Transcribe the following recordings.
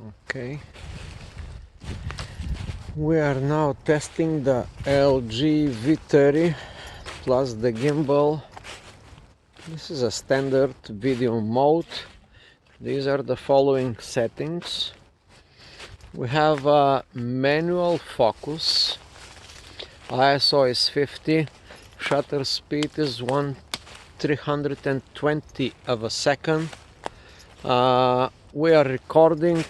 Okay, we are now testing the LG V30 plus the gimbal. This is a standard video mode. These are the following settings. We have a manual focus, ISO is 50, shutter speed is 1/320 of a second. We are recording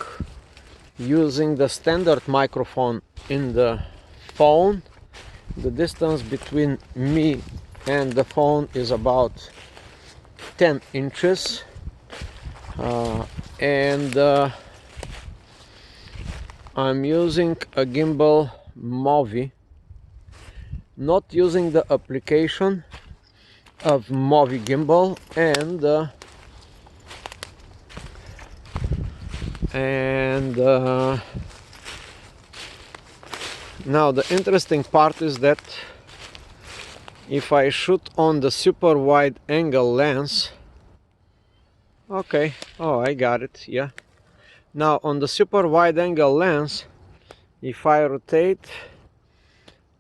using the standard microphone in the phone. The distance between me and the phone is about 10 inches. I'm using a gimbal Movi, not using the application of Movi gimbal, now the interesting part is that if I shoot on the super wide angle lens, okay, oh, I got it, yeah. Now on the super wide angle lens, if I rotate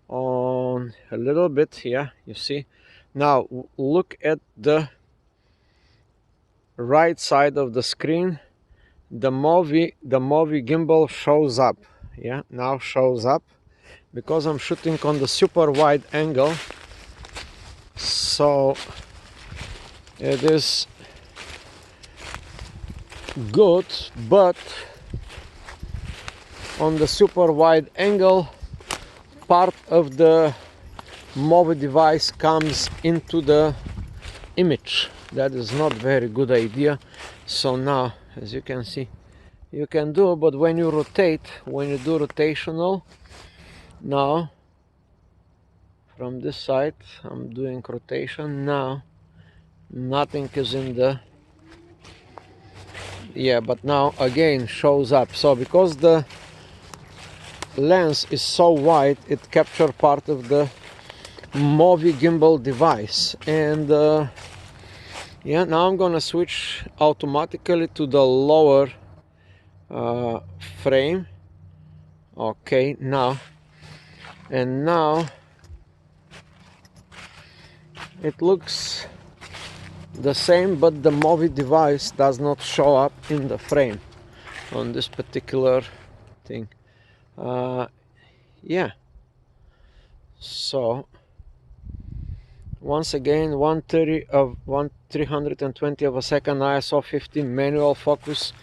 on a little bit, yeah, you see. Now look at the right side of the screen. The Movi gimbal shows up, yeah, now shows up because I'm shooting on the super wide angle. So it is good, but on the super wide angle, part of the Movi device comes into the image. That is not very good idea. So now, as you can see, you can do, but when you rotate, when you do rotational, now from this side I'm doing rotation, now nothing is in the, yeah, but now again shows up. So because the lens is so wide, it captures part of the Movi gimbal device. And yeah, now I'm gonna switch automatically to the lower frame. Okay, now it looks the same, but the Movi device does not show up in the frame on this particular thing. Yeah, so once again, 1/320 of a second, ISO 50, manual focus,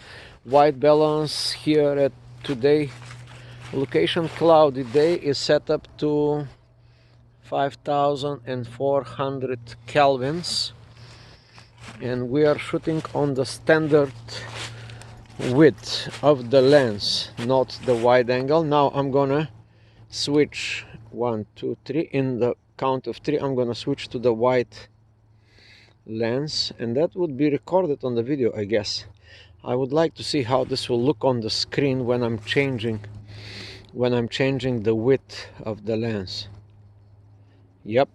white balance here at today. Location cloudy day is set up to 5400 kelvins, and we are shooting on the standard width of the lens, not the wide angle. Now I'm gonna switch 1, 2, 3 in the count of 3. I'm gonna switch to the wide lens, and that would be recorded on the video, I guess. I would like to see how this will look on the screen when I'm changing the width of the lens. Yep,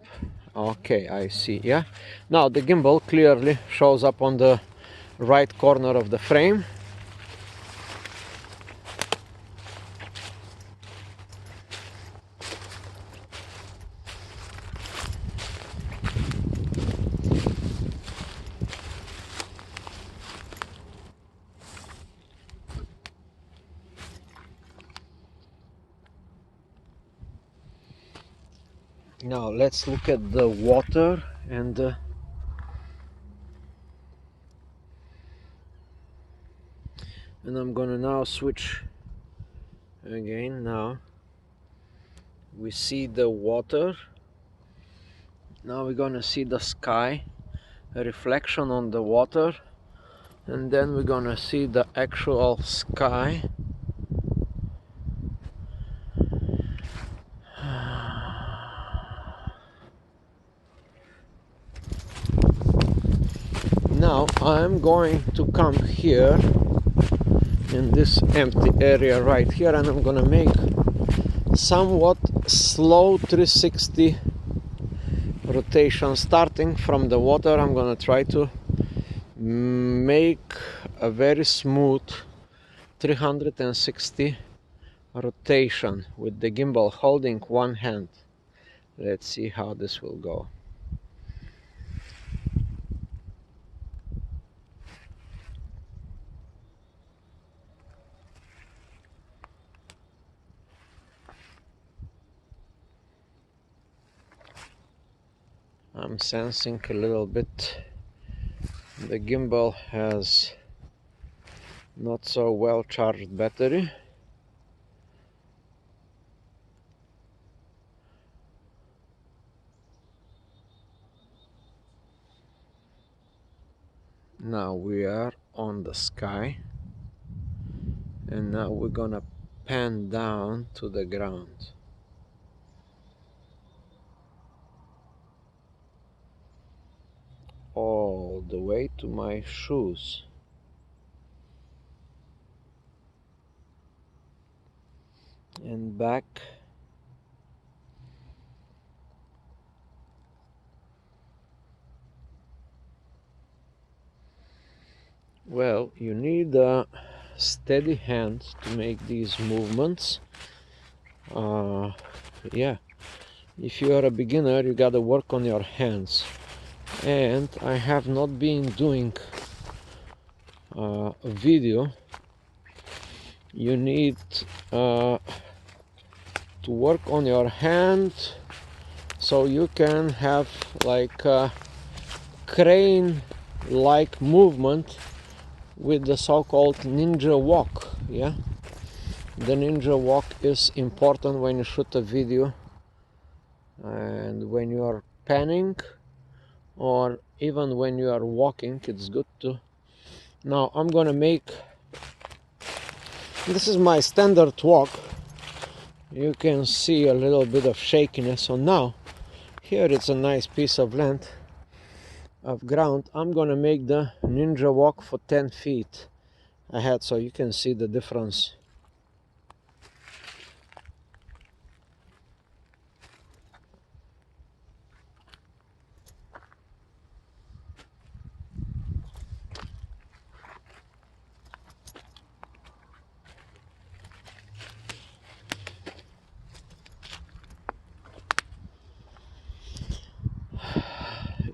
okay, I see. Yeah, now the gimbal clearly shows up on the right corner of the frame. Now let's look at the water, and I'm gonna now switch again. Now we see the water. Now we're gonna see the sky, a reflection on the water, and then we're gonna see the actual sky. Now I'm going to come here in this empty area right here, and I'm gonna make somewhat slow 360 rotation starting from the water. I'm gonna try to make a very smooth 360 rotation with the gimbal holding one hand. Let's see how this will go. I'm sensing a little bit the gimbal has not so well charged battery. Now we are on the sky, and now we're gonna pan down to the ground. All the way to my shoes. And back. Well, you need a steady hand to make these movements. Yeah, if you are a beginner, you gotta work on your hands. And I have not been doing a video. You need to work on your hand so you can have like a crane-like movement with the so-called ninja walk. Yeah, the ninja walk is important when you shoot a video and when you are panning, or even when you are walking. It's good to. Now I'm gonna make, this is my standard walk. You can see a little bit of shakiness. So now here it's a nice piece of land, of ground. I'm gonna make the ninja walk for 10 feet ahead so you can see the difference.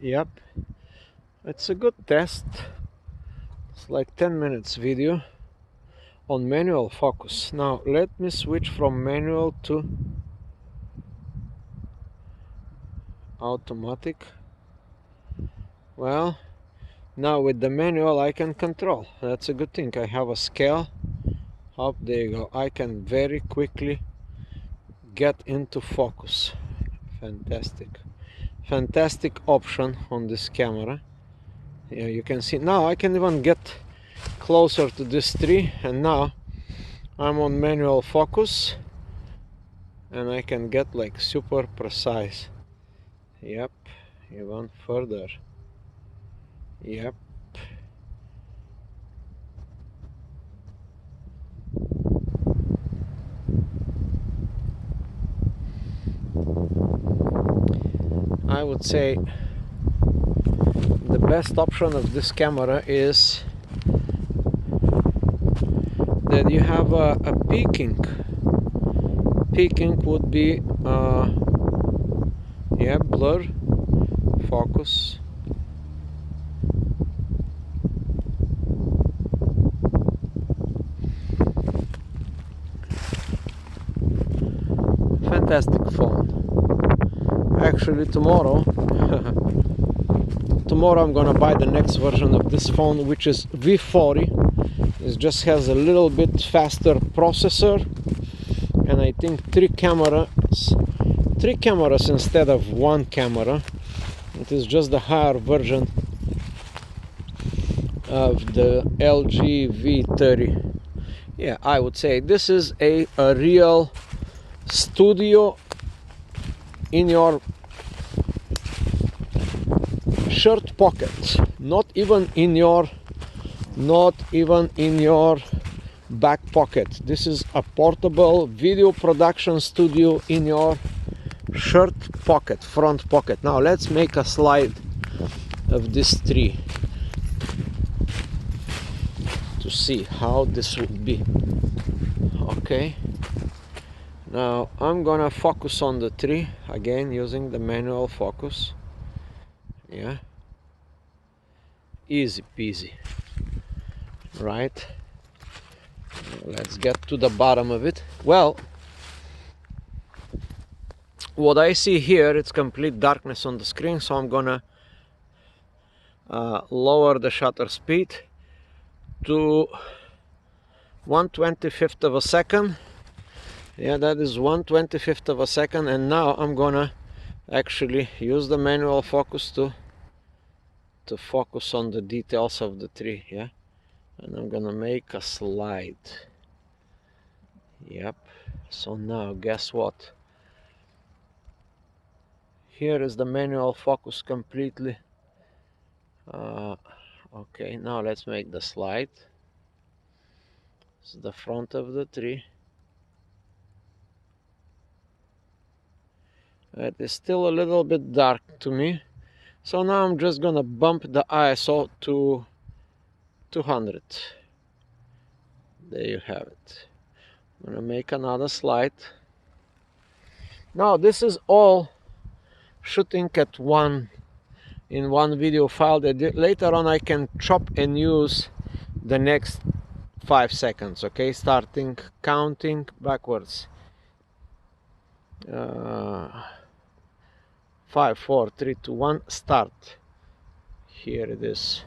Yep, it's a good test. It's like 10 minutes video on manual focus. Now let me switch from manual to automatic. Well, now with the manual I can control. That's a good thing. I have a scale. Up there you go. I can very quickly get into focus. Fantastic option on this camera. Yeah, you can see now I can even get closer to this tree, and now I'm on manual focus and I can get like super precise. Yep, even further. Yep. I would say the best option of this camera is that you have a peaking. Peaking would be yeah, blur, focus. Fantastic phone. Actually tomorrow I'm gonna buy the next version of this phone, which is V40. It just has a little bit faster processor, and I think three cameras instead of one camera. It is just the higher version of the LG V30. Yeah, I would say this is a real studio in your shirt pocket, not even in your back pocket. This is a portable video production studio in your shirt pocket, front pocket. Now let's make a slide of this tree to to see how this would be. Okay, now I'm gonna focus on the tree again using the manual focus. Yeah, easy peasy, right? Let's get to the bottom of it. Well, what I see here, it's complete darkness on the screen, so I'm gonna lower the shutter speed to 1/25 of a second. Yeah, that is 1/25 of a second, and now I'm gonna actually use the manual focus to focus on the details of the tree. Yeah, and I'm gonna make a slide. Yep. So now guess what? Here is the manual focus completely. Okay, now let's make the slide. This is the front of the tree. It is still a little bit dark to me. So now I'm just gonna bump the ISO to 200. There you have it. I'm gonna make another slide. Now this is all shooting at in one video file that later on I can chop and use the next 5 seconds. Okay, starting counting backwards. 5, 4, 3, 2, 1, start. Here it is.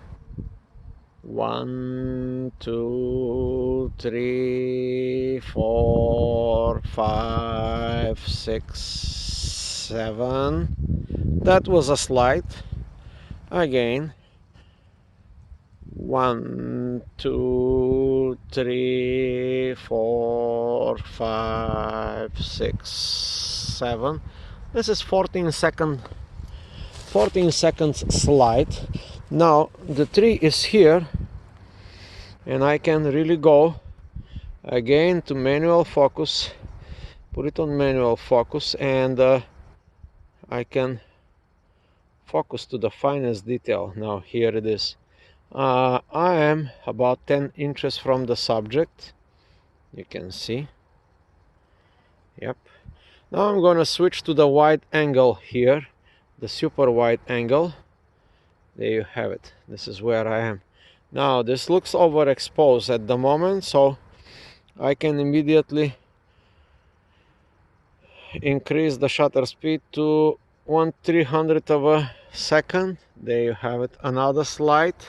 1, 2, 3, 4, 5, 6, 7. That was a slide. Again. 1, 2, 3, 4, 5, 6, 7. This is 14 seconds slide. Now the tree is here, and I can really go again to manual focus, put it on manual focus, and I can focus to the finest detail. Now here it is. I am about 10 inches from the subject, you can see. Yep. Now I'm gonna switch to the wide angle here, the super wide angle. There you have it. This is where I am. Now this looks overexposed at the moment, so I can immediately increase the shutter speed to 1/300 of a second. There you have it. Another slide.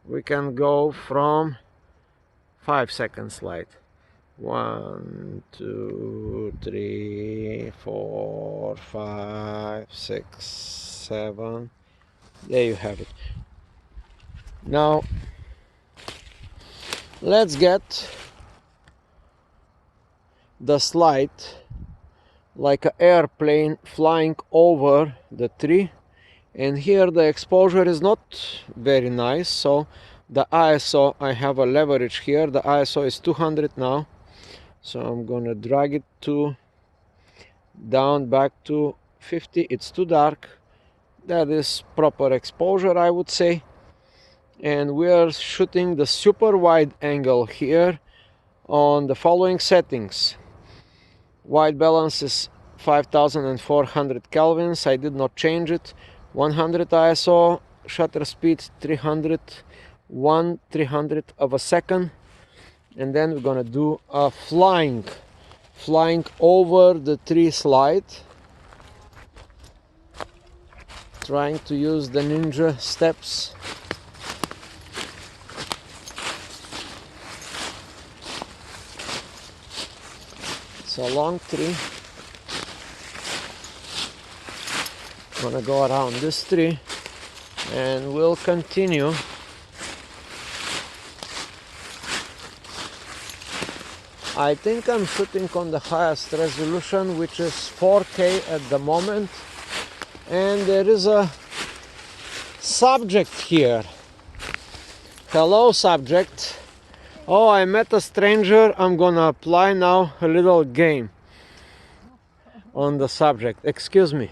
We can go from 5-second slide. 1, 2, 3, 4, 5, 6, 7. There you have it. Now let's get the slide like an airplane flying over the tree, and here the exposure is not very nice, so the ISO, I have a leverage here. The ISO is 200 now, so I'm gonna drag it down back to 50. It's too dark. That is proper exposure, I would say. And we are shooting the super wide angle here on the following settings. White balance is 5400 kelvins. I did not change it. 100 ISO, shutter speed 300, 1/300 of a second, and then we're gonna do a flying over the tree slide, trying to use the ninja steps. It's a long tree. I'm gonna go around this tree and we'll continue. I think I'm shooting on the highest resolution, which is 4K at the moment, and there is a subject here. Hello, subject. Oh, I met a stranger. I'm gonna apply now a little game on the subject. Excuse me.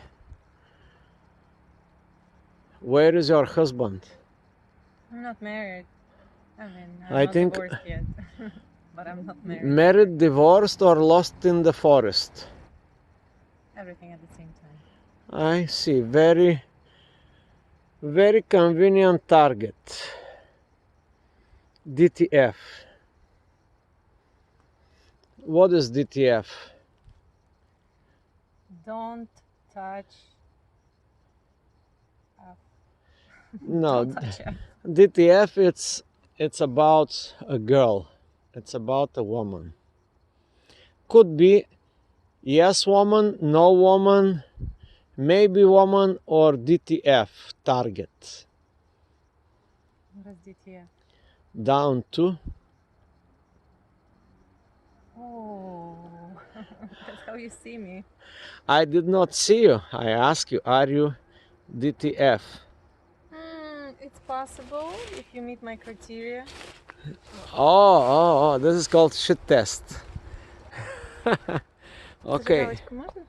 Where is your husband? I'm not married. I mean, I I'm not think- divorced yet, but I'm not married. Married, divorced, or lost in the forest? Everything at the same time. I see. Very, very convenient target. DTF. What is DTF? Don't touch. No, Don't touch it. DTF. It's about a girl. It's about a woman. Could be yes woman, no woman, maybe woman, or DTF target. What is DTF? Down to. Oh, that's how you see me. I did not see you. I ask you, are you DTF? It's possible if you meet my criteria. Oh, this is called shit test. Okay, Зажигалочку можно?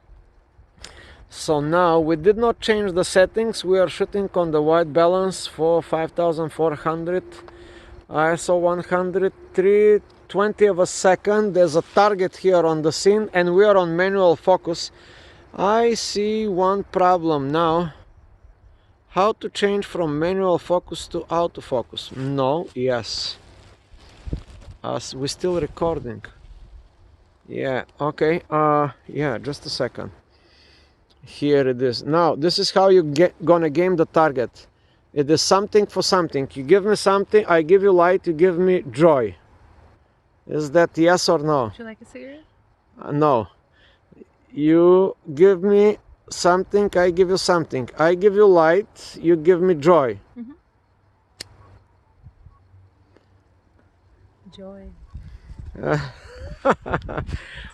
so now we did not change the settings. We are shooting on the white balance for 5400 ISO 103 20 of a second. There's a target here on the scene and we are on manual focus. I see one problem now. How to change from manual focus to autofocus? No, yes. As we're still recording. Yeah, okay. Yeah, just a second. Here it is. Now, this is how you gonna game the target. It is something for something. You give me something, I give you light, you give me joy. Is that yes or no? Would you like a cigarette? No. You give me something, I give you something. I give you light, you give me joy. Joy.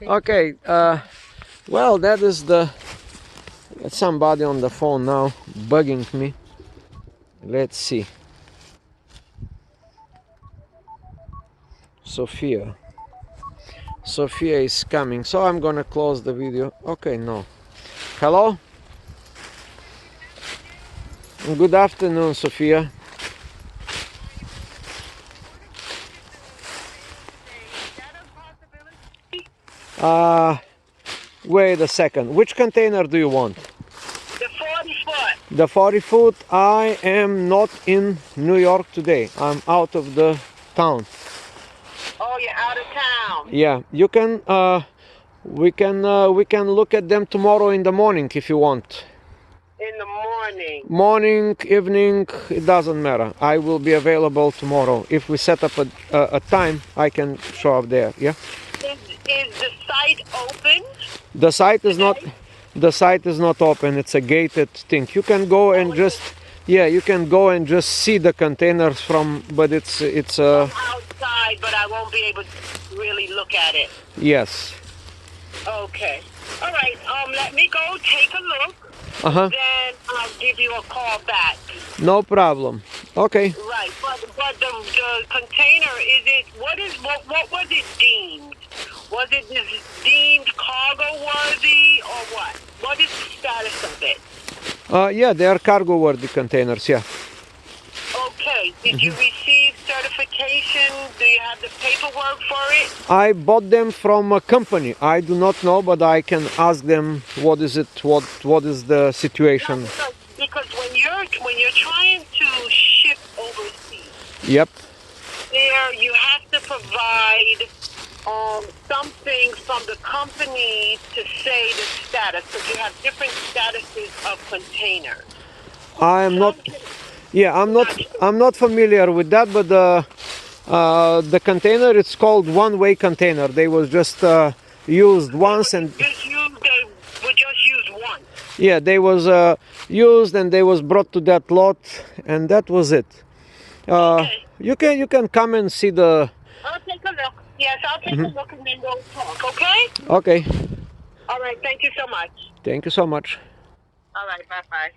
Okay, well, that is the somebody on the phone now bugging me. Let's see. Sophia is coming, so I'm gonna close the video. Okay, no. Hello, good afternoon, Sophia. Wait a second, which container do you want? The 40-foot. The 40-foot. I am not in New York today. I'm out of the town. Oh, you're out of town. Yeah, you can. We can look at them tomorrow in the morning if you want. In the morning. Morning, evening, it doesn't matter. I will be available tomorrow. If we set up a time, I can show up there. Yeah. Is the site open? The site is not. The site is not open. It's a gated thing. You can go and just. Yeah, you can go and just see the containers from. But it's Outside, but I won't be able to really look at it. yes. Okay. All right. Let me go take a look. Uh-huh. Then I'll give you a call back. No problem. Okay. Right. But the container, what was it deemed? Was it deemed cargo worthy or what? What is the status of it? Yeah, they are cargo worthy containers. Yeah. Okay. Did you receive certification? Do you have the paperwork for it? I bought them from a company. I do not know, but I can ask them what is it, what is the situation. Because when you're trying to ship overseas, Yep. there you have to provide something from the company to say the status, because you have different statuses of containers. I am not. Yeah, I'm not familiar with that, but the container, it's called one-way container. They was just used once and They would just use one. yeah, they was used and they was brought to that lot and that was it. Okay. You can come and see the. I'll take a look. Yes, I'll take a look and then we'll talk, okay? Okay. All right, thank you so much. Thank you so much. All right, bye-bye.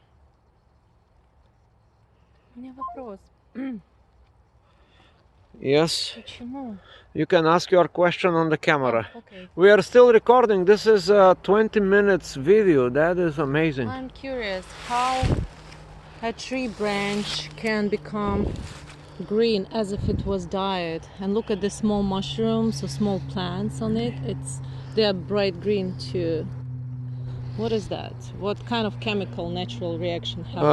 У меня вопрос. Yes, Почему? you can ask your question on the camera. Okay. We are still recording. This is a 20 minutes video. That is amazing. I'm curious how a tree branch can become green as if it was dyed. And look at the small mushrooms or small plants on it. They are bright green too. What is that? What kind of chemical natural reaction happened?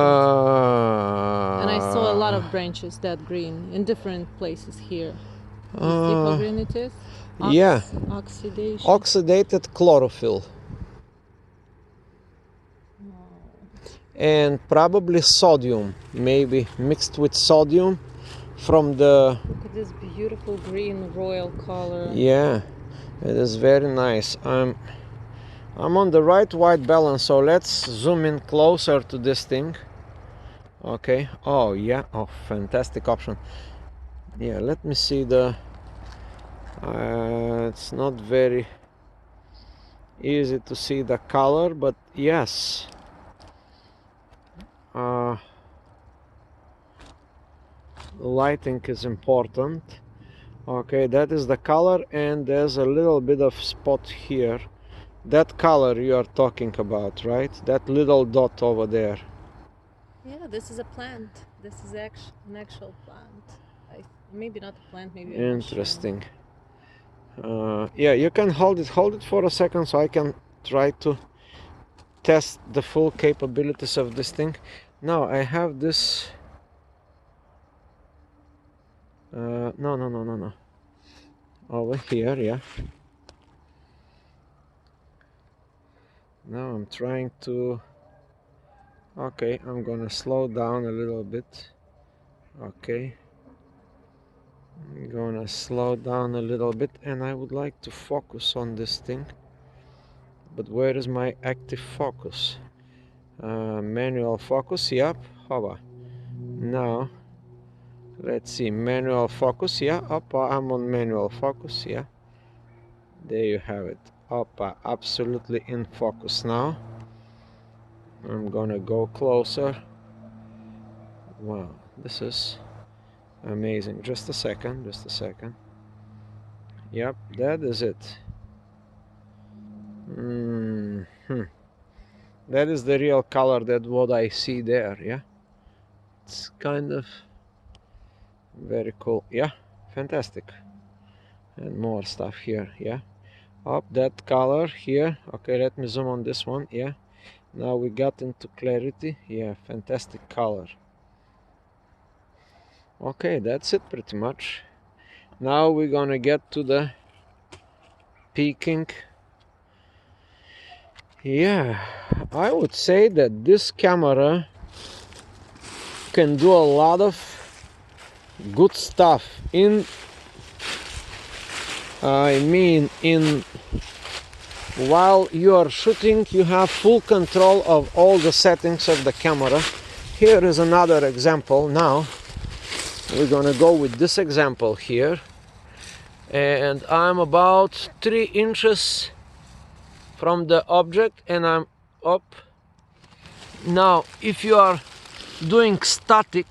And I saw a lot of branches that green in different places here. You see how green it is? Yeah. Oxidation. Oxidated chlorophyll. And probably sodium, maybe mixed with sodium from the... Look at this beautiful green royal color. Yeah, it is very nice. I'm on the right white balance, so let's zoom in closer to this thing. Okay. Oh yeah. Oh, fantastic option. Yeah, let me see the... it's not very easy to see the color, but yes. Lighting is important. Okay, that is the color, and there's a little bit of spot here. That color you are talking about, right? That little dot over there. Yeah, this is a plant. This is an actual plant. Maybe not a plant, maybe a Interesting. Yeah, you can hold it for a second so I can try to test the full capabilities of this thing. Now I have this... no. Over here, yeah. Now I'm trying to... Okay, I'm gonna slow down a little bit. Okay. I'm gonna slow down a little bit, and I would like to focus on this thing. But where is my active focus? Manual focus, yep. Hover. Now, let's see, manual focus, yeah. I'm on manual focus, yeah. There you have it. Absolutely in focus now. I'm gonna go closer. Wow, this is amazing. Just a second. Yep, that is it. That is the real color, that what I see there, yeah. It's kind of very cool, yeah. Fantastic. And more stuff here, yeah. That color here. Okay, let me zoom on this one, yeah. Now we got into clarity, yeah. Fantastic color. Okay, that's it pretty much. Now we're gonna get to the peaking. Yeah, I would say that this camera can do a lot of good stuff while you are shooting, you have full control of all the settings of the camera. Here is another example. Now we're gonna go with this example here, and I'm about 3 inches from the object, and I'm up. Now if you are doing static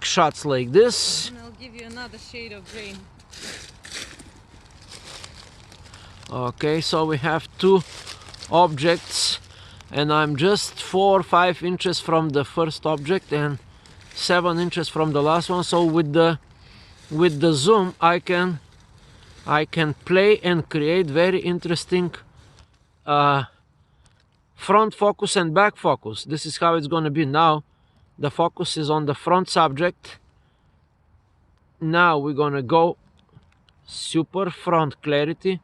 shots like this, and I'll give you another shade of green. okay, so we have 2 objects, and I'm just 4 or 5 inches from the first object and 7 inches from the last one. So with the zoom I can play and create very interesting front focus and back focus. This is how it's going to be. Now the focus is on the front subject. Now we're going to go super front clarity,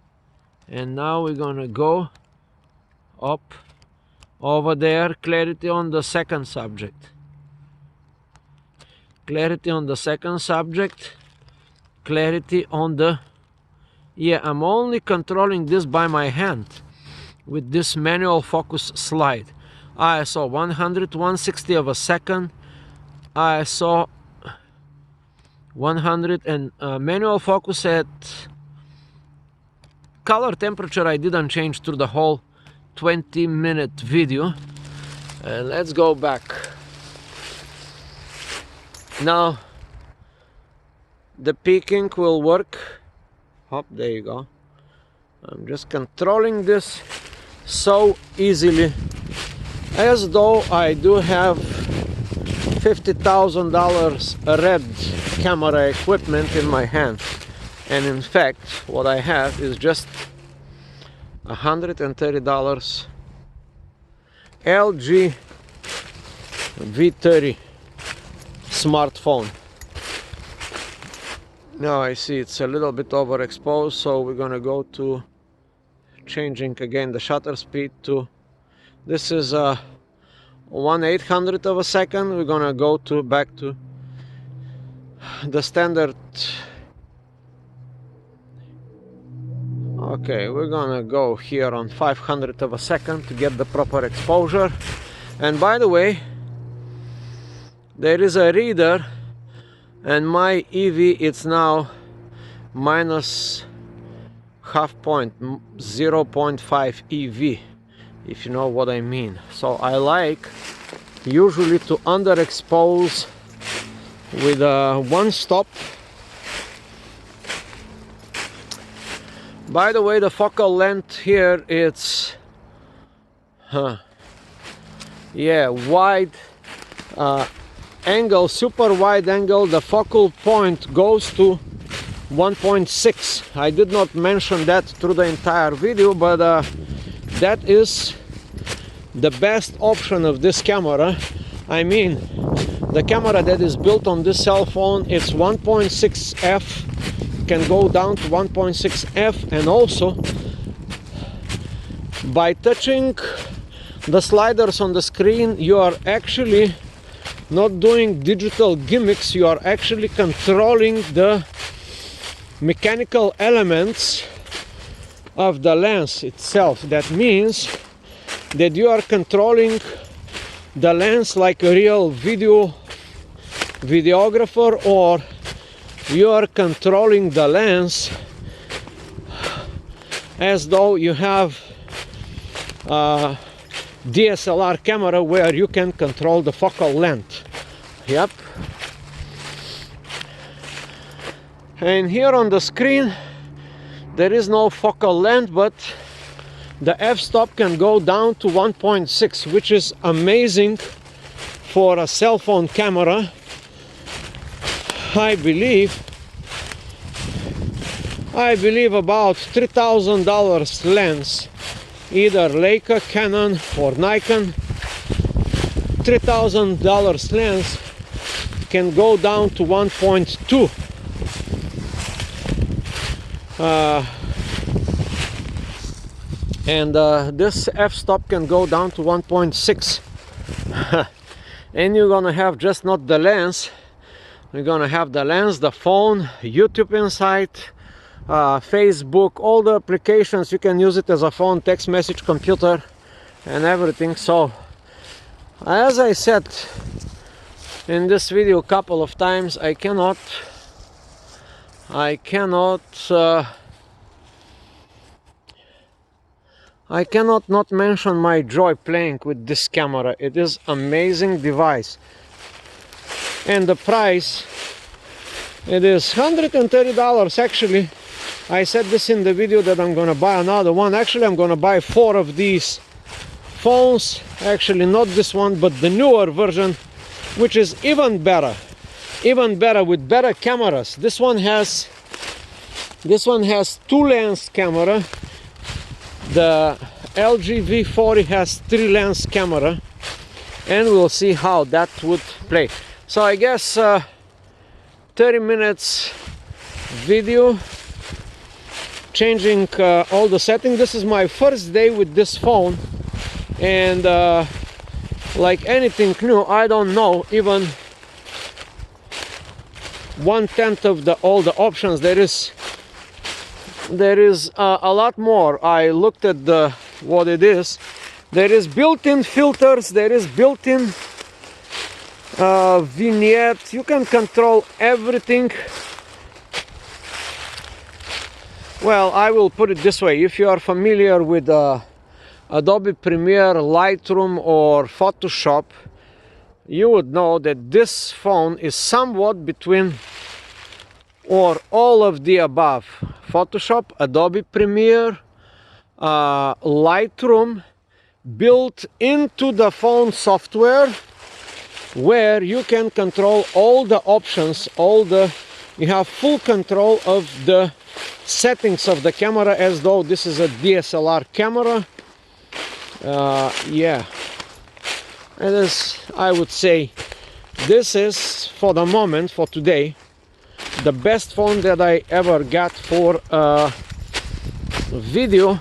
and now we're going to go up over there, clarity on the second subject. Clarity on the second subject, clarity on the... Yeah, I'm only controlling this by my hand with this manual focus slide. ISO 100, 160 of a second. ISO 100, and manual focus at color temperature I didn't change through the whole 20-minute video. And let's go back. Now the peaking will work. There you go. I'm just controlling this so easily, as though I do have $50,000 red camera equipment in my hand, and in fact what I have is just $130 LG V30 smartphone. Now I see it's a little bit overexposed, so we're gonna go to changing again the shutter speed to, this is 1/800 of a second. We're gonna go to back to the standard. Okay, we're gonna go here on 500 of a second to get the proper exposure. And by the way, there is a reader, and my EV it's now minus half point, 0.5 EV, if you know what I mean. So I like usually to underexpose with one stop. By the way, the focal length here, it's wide angle, super wide angle. The focal point goes to 1.6. I did not mention that through the entire video, but that is the best option of this camera. I mean, the camera that is built on this cell phone, it's 1.6 f, can go down to 1.6 f, and also by touching the sliders on the screen, you are actually not doing digital gimmicks, you are actually controlling the mechanical elements of the lens itself. That means that you are controlling the lens like a real videographer, or you are controlling the lens as though you have a DSLR camera where you can control the focal length. Yep. And here on the screen there is no focal length, but the f-stop can go down to 1.6, which is amazing for a cell phone camera. I believe about $3,000 lens, either Leica, Canon or Nikon. $3,000 lens can go down to 1.2. This f-stop can go down to 1.6. And you're gonna have just not the lens, you're gonna have the lens, the phone, YouTube inside, Facebook, all the applications. You can use it as a phone, text message, computer, and everything. So as I said in this video a couple of times, I cannot not mention my joy playing with this camera. It is amazing device, and the price, it is $130 actually. I said this in the video that I'm gonna buy another one. Actually, I'm gonna buy 4 of these phones. Actually, not this one, but the newer version, which is even better with better cameras. This one has 2 lens camera. The LG V40 has 3 lens camera, and we'll see how that would play. So I guess 30 minutes video changing all the settings. This is my first day with this phone, and like anything new, I don't know even 1/10 of all the options. There is a lot more. I looked at what it is. There is built-in filters, there is built-in vignette. You can control everything. Well, I will put it this way: if you are familiar with Adobe Premiere, Lightroom or Photoshop, you would know that this phone is somewhat between or all of the above. Photoshop, Adobe Premiere, Lightroom, built into the phone software, where you can control all the options, you have full control of the settings of the camera as though this is a DSLR camera. Yeah, it is, I would say, this is, for the moment, for today, the best phone that I ever got for video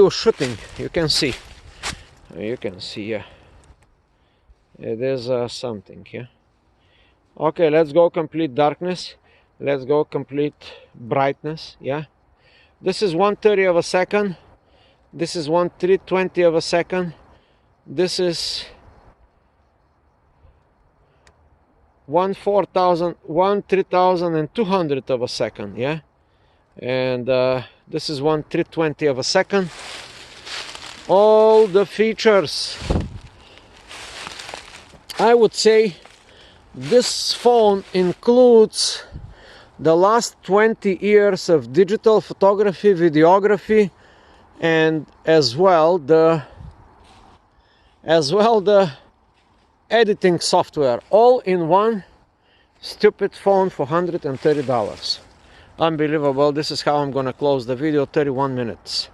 shooting. You can see, yeah, it is something, yeah. Okay, let's go complete darkness, let's go complete brightness, yeah. This is 1/30 of a second, this is 1/320 of a second, this is 1/3200 of a second, yeah. And this is 1/320 of a second. All the features, I would say this phone includes the last 20 years of digital photography, videography, and as well the editing software, all in one stupid phone for $130. Unbelievable. This is how I'm gonna close the video. 31 minutes.